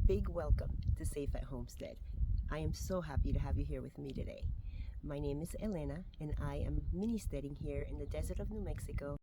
big welcome to Safe at Homestead. I am so happy to have you here with me today. My name is Elena and I am mini steading here in the desert of New Mexico.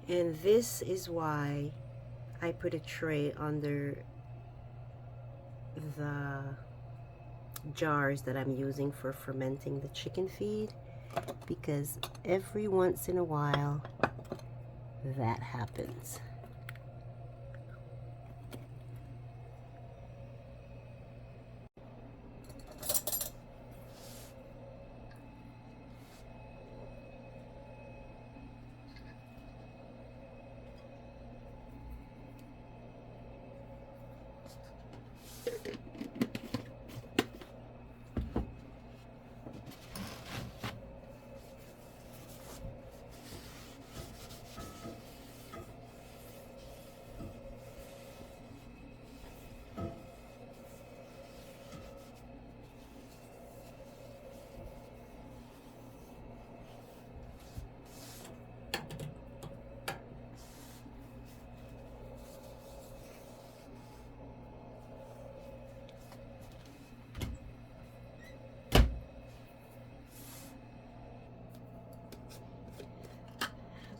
And this is why I put a tray under the jars that I'm using for fermenting the chicken feed, because every once in a while that happens.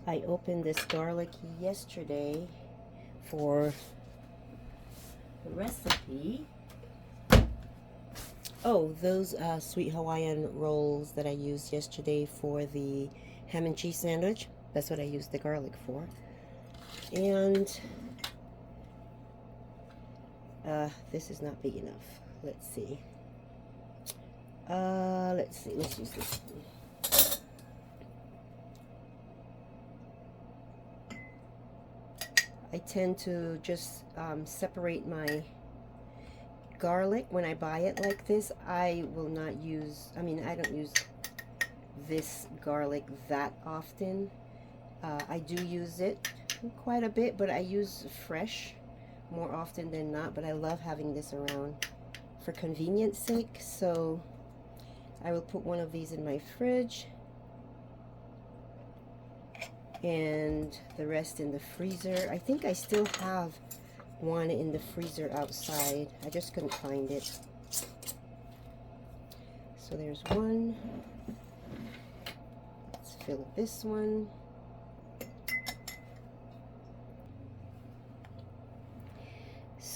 I opened this garlic yesterday for the recipe. Oh, those sweet Hawaiian rolls that I used yesterday for the ham and cheese sandwich. That's what I used the garlic for. And this is not big enough. Let's see. Let's use this one. I tend to just separate my garlic when I buy it like this. I will not use, I don't use this garlic that often. I do use it quite a bit, but I use fresh more often than not. But I love having this around for convenience sake, so I will put one of these in my fridge and the rest in the freezer. I think I still have one in the freezer outside. I just couldn't find it. So there's one. Let's fill this one.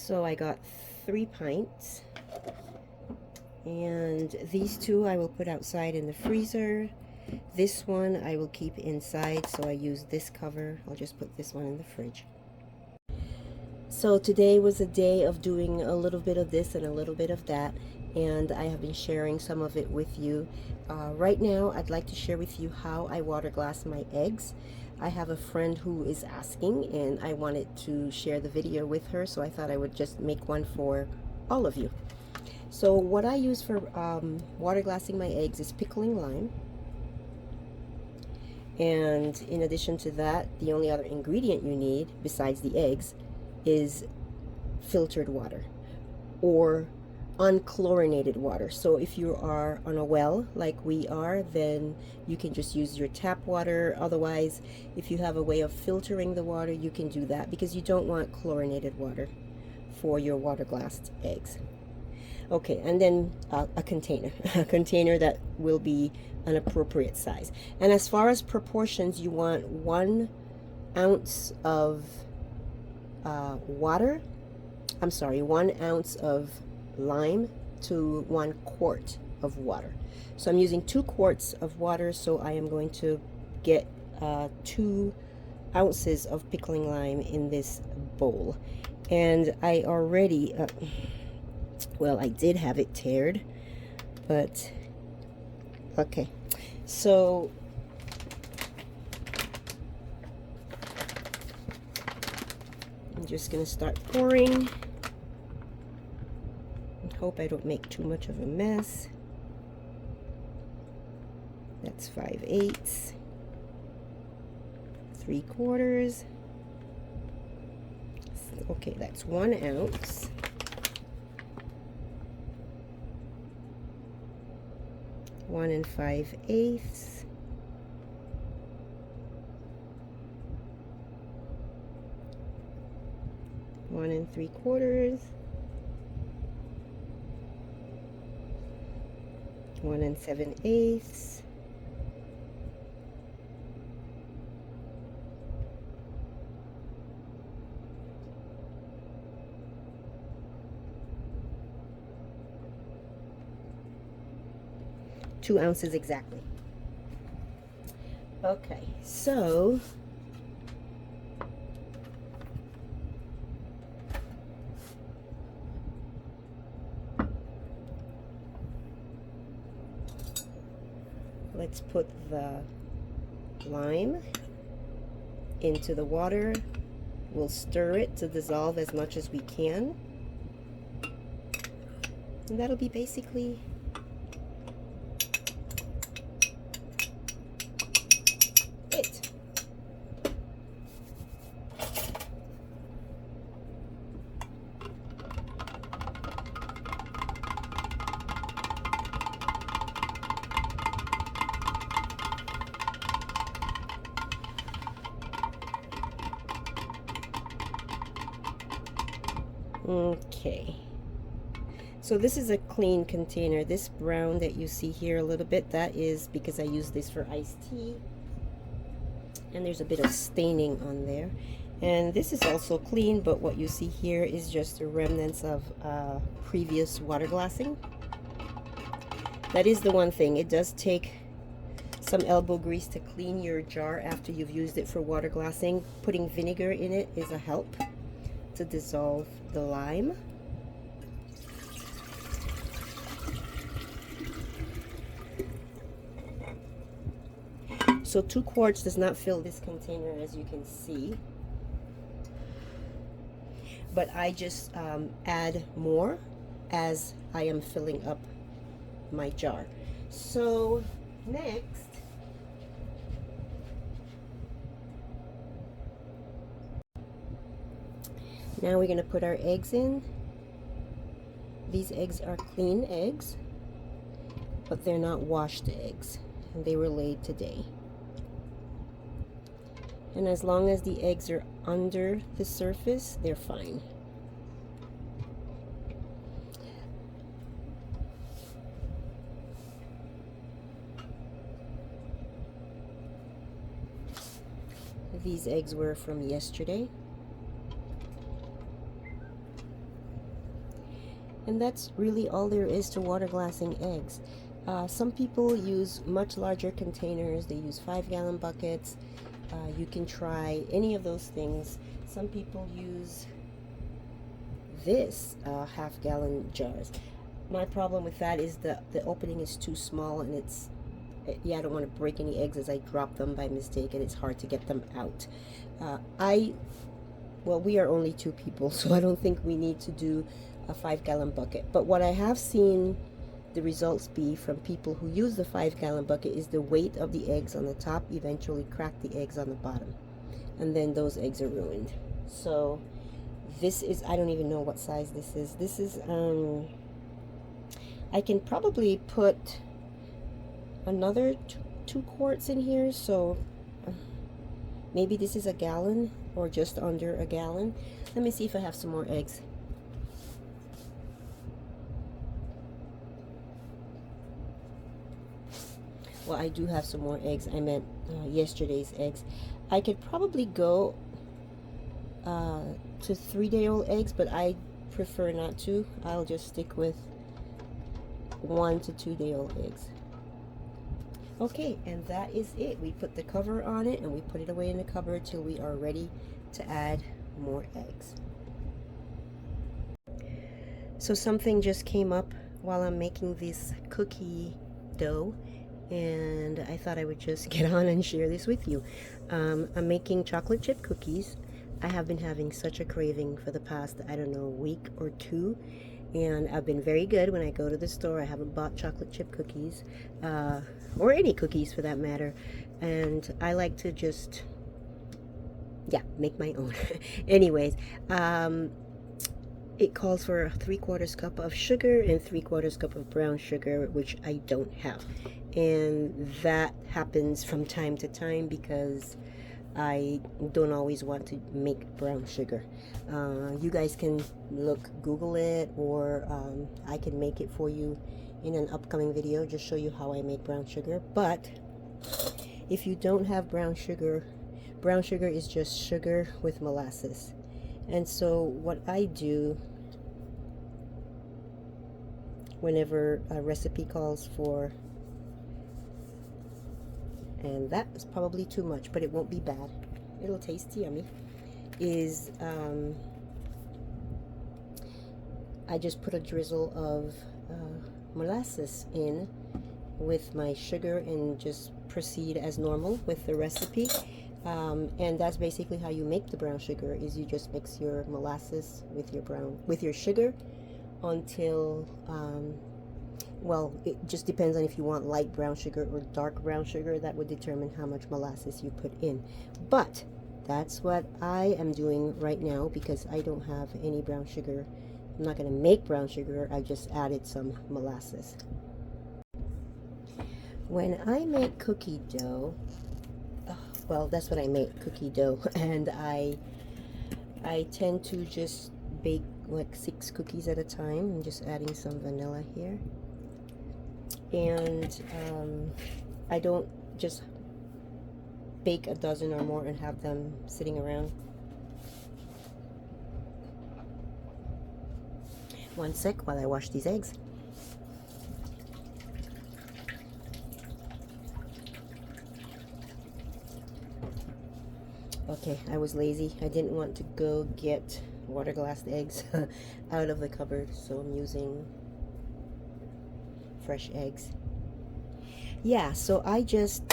So I got 3 pints, and these 2 I will put outside in the freezer. This one I will keep inside, so I use this cover. I'll just put this one in the fridge. So today was a day of doing a little bit of this and a little bit of that, and I have been sharing some of it with you. Right now I'd like to share with you how I water glass my eggs. I have a friend who is asking, and I wanted to share the video with her, so I thought I would just make one for all of you. So what I use for water glassing my eggs is pickling lime. And in addition to that, the only other ingredient you need besides the eggs is filtered water or unchlorinated water. So if you are on a well like we are, then you can just use your tap water. Otherwise, if you have a way of filtering the water, you can do that, because you don't want chlorinated water for your water glassed eggs. Okay, and then a container, a container that will be an appropriate size. And as far as proportions, you want 1 ounce of 1 ounce of lime to 1 quart of water. So I'm using 2 quarts of water, so I am going to get 2 ounces of pickling lime in this bowl. And I already well, I did have it tared, but okay. So I'm just gonna start pouring and hope I don't make too much of a mess. That's 5/8, 3/4. Okay, that's 1 ounce. 1 5/8. 1 3/4. 1 7/8. 2 ounces exactly. Okay, so let's put the lime into the water. We'll stir it to dissolve as much as we can, and that'll be basically it. Okay, so this is a clean container. This brown that you see here a little bit, that is because I use this for iced tea, and there's a bit of staining on there. And this is also clean, but what you see here is just the remnants of previous water glassing. That is the one thing, it does take some elbow grease to clean your jar after you've used it for water glassing. Putting vinegar in it is a help to dissolve the lime. So 2 quarts does not fill this container, as you can see, but I just add more as I am filling up my jar. So next, now we're going to put our eggs in. These eggs are clean eggs, but they're not washed eggs, and they were laid today. And as long as the eggs are under the surface, they're fine. These eggs were from yesterday. And that's really all there is to water glassing eggs. Some people use much larger containers. They use 5-gallon buckets. You can try any of those things. Some people use this half-gallon jars. My problem with that is the opening is too small, and yeah, I don't want to break any eggs as I drop them by mistake, and it's hard to get them out. Well, we are only 2 people, so I don't think we need to do a 5-gallon bucket. But what I have seen the results be from people who use the 5-gallon bucket is the weight of the eggs on the top eventually crack the eggs on the bottom, and then those eggs are ruined. So this is, I don't even know what size this is. This is I can probably put another 2 quarts in here, so maybe this is a gallon or just under a gallon. Let me see if I have some more eggs. Well, I do have some more eggs. I meant yesterday's eggs. I could probably go to 3-day-old eggs, but I prefer not to. I'll just stick with 1 to 2-day-old eggs. Okay, and that is it. We put the cover on it and we put it away in the cupboard till we are ready to add more eggs. So something just came up while I'm making this cookie dough, and I thought I would just get on and share this with you. I'm making chocolate chip cookies. I have been having such a craving for the past, I don't know, week or 2, and I've been very good when I go to the store. I haven't bought chocolate chip cookies, or any cookies for that matter, and I like to just, yeah, make my own. Anyways, it calls for a 3/4 cup of sugar and 3/4 cup of brown sugar, which I don't have. And that happens from time to time because I don't always want to make brown sugar. You guys can Google it, or I can make it for you in an upcoming video, just show you how I make brown sugar. But if you don't have brown sugar is just sugar with molasses. And so what I do whenever a recipe calls for, and that is probably too much, but it won't be bad, it'll taste yummy, is I just put a drizzle of molasses in with my sugar and just proceed as normal with the recipe. And that's basically how you make the brown sugar, is you just mix your molasses with your sugar until well, it just depends on if you want light brown sugar or dark brown sugar. That would determine how much molasses you put in. But that's what I am doing right now because I don't have any brown sugar. I'm not going to make brown sugar. I just added some molasses. When I make cookie dough, well, that's what I make, cookie dough, and I tend to just bake like 6 cookies at a time. I'm just adding some vanilla here. And I don't just bake a dozen or more and have them sitting around. One sec while I wash these eggs. Okay, I was lazy. I didn't want to go get water glassed eggs out of the cupboard, so I'm using fresh eggs. Yeah, so I just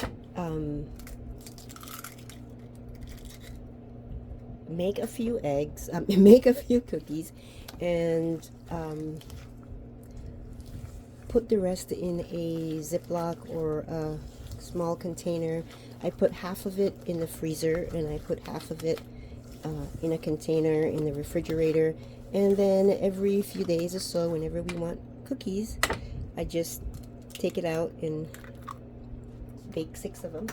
make a few eggs, make a few cookies, and put the rest in a Ziploc or a small container. I put half of it in the freezer and I put half of it in a container in the refrigerator, and then every few days or so, whenever we want cookies, I just take it out and bake 6 of them,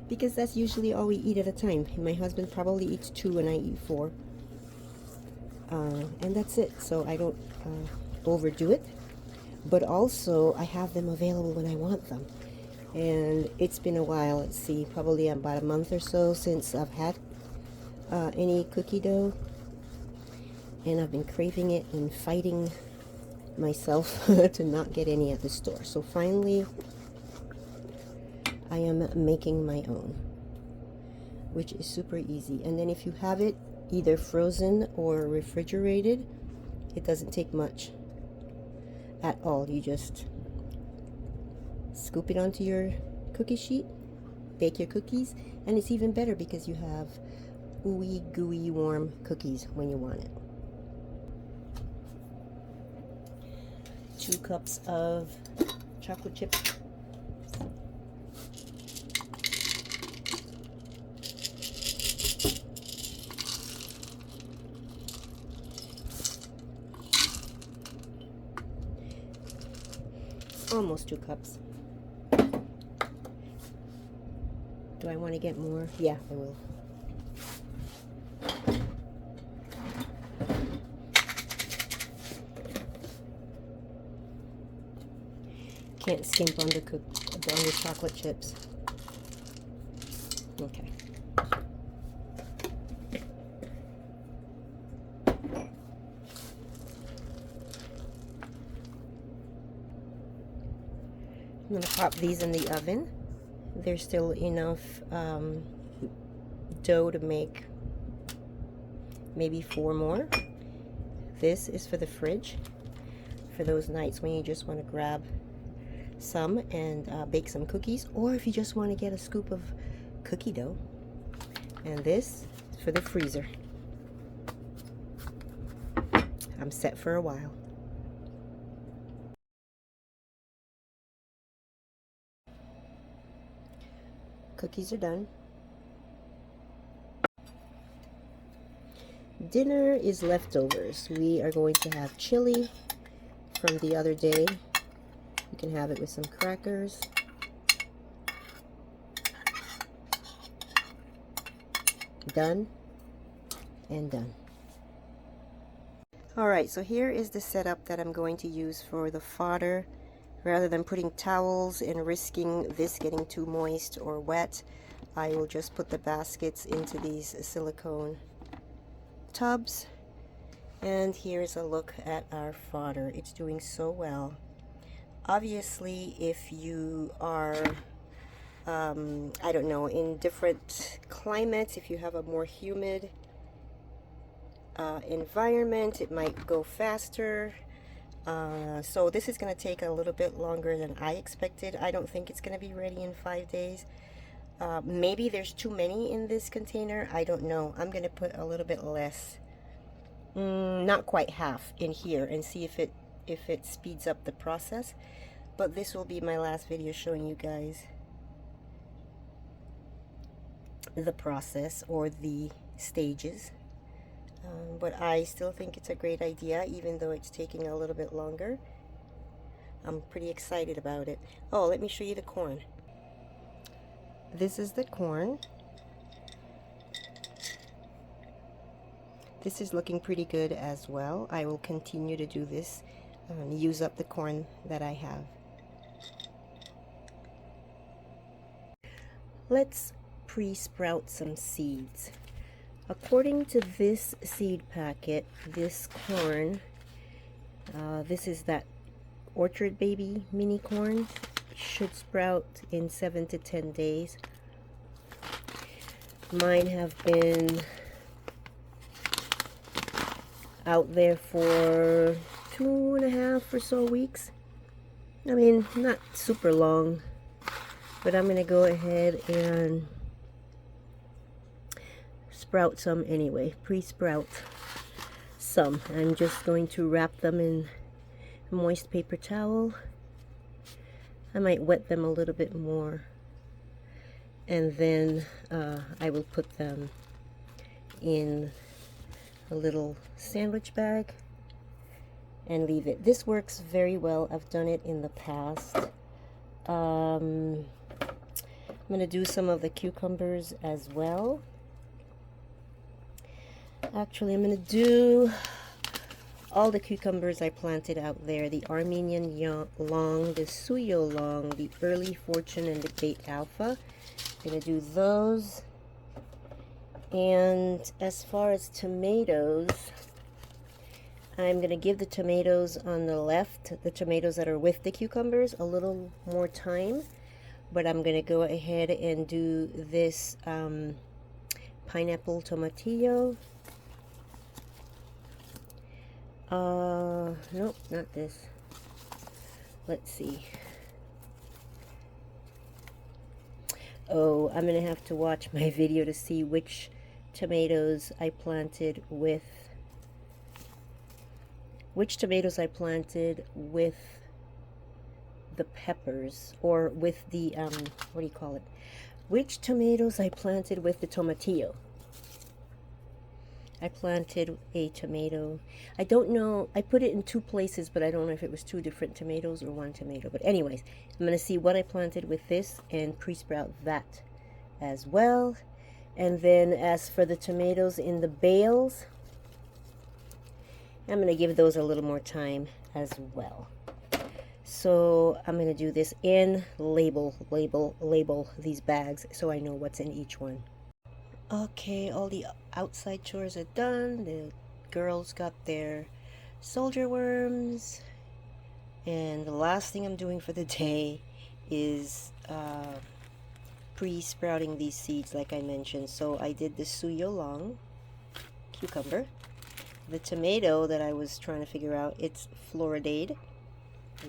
because that's usually all we eat at a time. My husband probably eats 2 and I eat 4, and that's it. So I don't overdo it, but also I have them available when I want them. And it's been a while, let's see, probably about a month or so since I've had any cookie dough, and I've been craving it and fighting myself to not get any at the store. So finally I am making my own, which is super easy. And then if you have it either frozen or refrigerated, it doesn't take much at all. You just scoop it onto your cookie sheet, bake your cookies, and it's even better because you have ooey gooey warm cookies when you want it. 2 cups of chocolate chips. Almost 2 cups. Do I want to get more? Yeah, I will. Can't skimp on the chocolate chips. Okay. I'm going to pop these in the oven. There's still enough dough to make maybe 4 more. This is for the fridge, for those nights when you just want to grab some and bake some cookies, or if you just want to get a scoop of cookie dough. And this is for the freezer. I'm set for a while. Cookies are done. Dinner is leftovers. We are going to have chili from the other day. You can have it with some crackers. Done and done. Alright, so here is the setup that I'm going to use for the fodder. Rather than putting towels and risking this getting too moist or wet, I will just put the baskets into these silicone tubs. And here's a look at our fodder. It's doing so well. Obviously, if you are, I don't know, in different climates, if you have a more humid environment, it might go faster. So this is going to take a little bit longer than I expected. I don't think it's going to be ready in 5 days. Maybe there's too many in this container. I don't know. I'm going to put a little bit less, not quite half in here, and see if it speeds up the process. But this will be my last video showing you guys the process or the stages. But I still think it's a great idea, even though it's taking a little bit longer. I'm pretty excited about it. Oh, let me show you the corn. This is the corn. This is looking pretty good as well. I will continue to do this and use up the corn that I have. Let's pre-sprout some seeds. According to this seed packet, this corn, this is that Orchard Baby mini corn, should sprout in 7 to 10 days. Mine have been out there for 2.5 or so weeks. I mean, not super long, but I'm gonna go ahead and sprout some anyway, pre-sprout some. I'm just going to wrap them in a moist paper towel. I might wet them a little bit more, and then I will put them in a little sandwich bag and leave it. This works very well. I've done it in the past. I'm going to do some of the cucumbers as well. Actually, I'm going to do all the cucumbers I planted out there. The Armenian Long, the Suyo Long, the Early Fortune, and the Bait Alpha. I'm going to do those. And as far as tomatoes, I'm going to give the tomatoes on the left, the tomatoes that are with the cucumbers, a little more time. But I'm going to go ahead and do this pineapple tomatillo. Nope, not this. Let's see. Oh, I'm going to have to watch my video to see which tomatoes I planted with the peppers, or with the what do you call it, which tomatoes I planted with the tomatillo. I planted a tomato, I don't know, I put it in two places, but I don't know if it was two different tomatoes or one tomato. But anyways, I'm going to see what I planted with this and pre-sprout that as well. And then as for the tomatoes in the bales, I'm going to give those a little more time as well. So I'm going to do this and label these bags so I know what's in each one. Okay, all the outside chores are done. The girls got their soldier worms. And the last thing I'm doing for the day is pre-sprouting these seeds like I mentioned. So I did the suyo long cucumber. The tomato that I was trying to figure out, it's Floridade.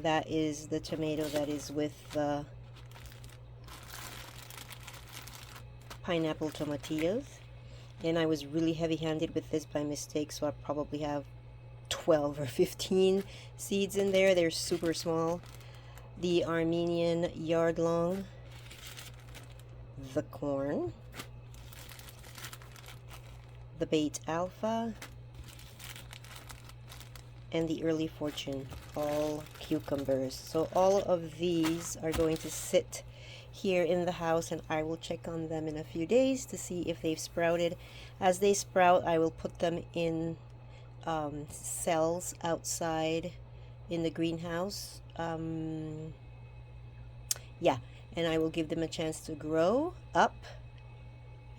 That is the tomato that is with the pineapple tomatillos. And I was really heavy-handed with this by mistake, so I probably have 12 or 15 seeds in there. They're super small. The Armenian yard-long, the corn, the Bait Alpha, and the Early Fortune, all cucumbers. So all of these are going to sit here in the house, and I will check on them in a few days to see if they've sprouted. As they sprout, I will put them in cells outside in the greenhouse. Yeah, and I will give them a chance to grow up.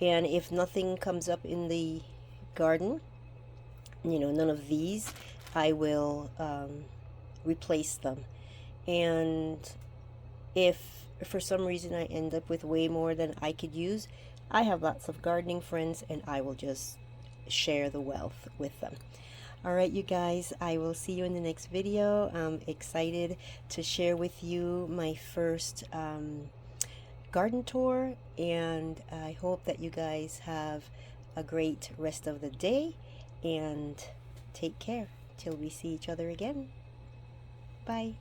And if nothing comes up in the garden, you know, none of these, I will replace them. And if for some reason I end up with way more than I could use, I have lots of gardening friends, and I will just share the wealth with them. All right, you guys, I will see you in the next video. I'm excited to share with you my first garden tour, and I hope that you guys have a great rest of the day, and take care till we see each other again. Bye.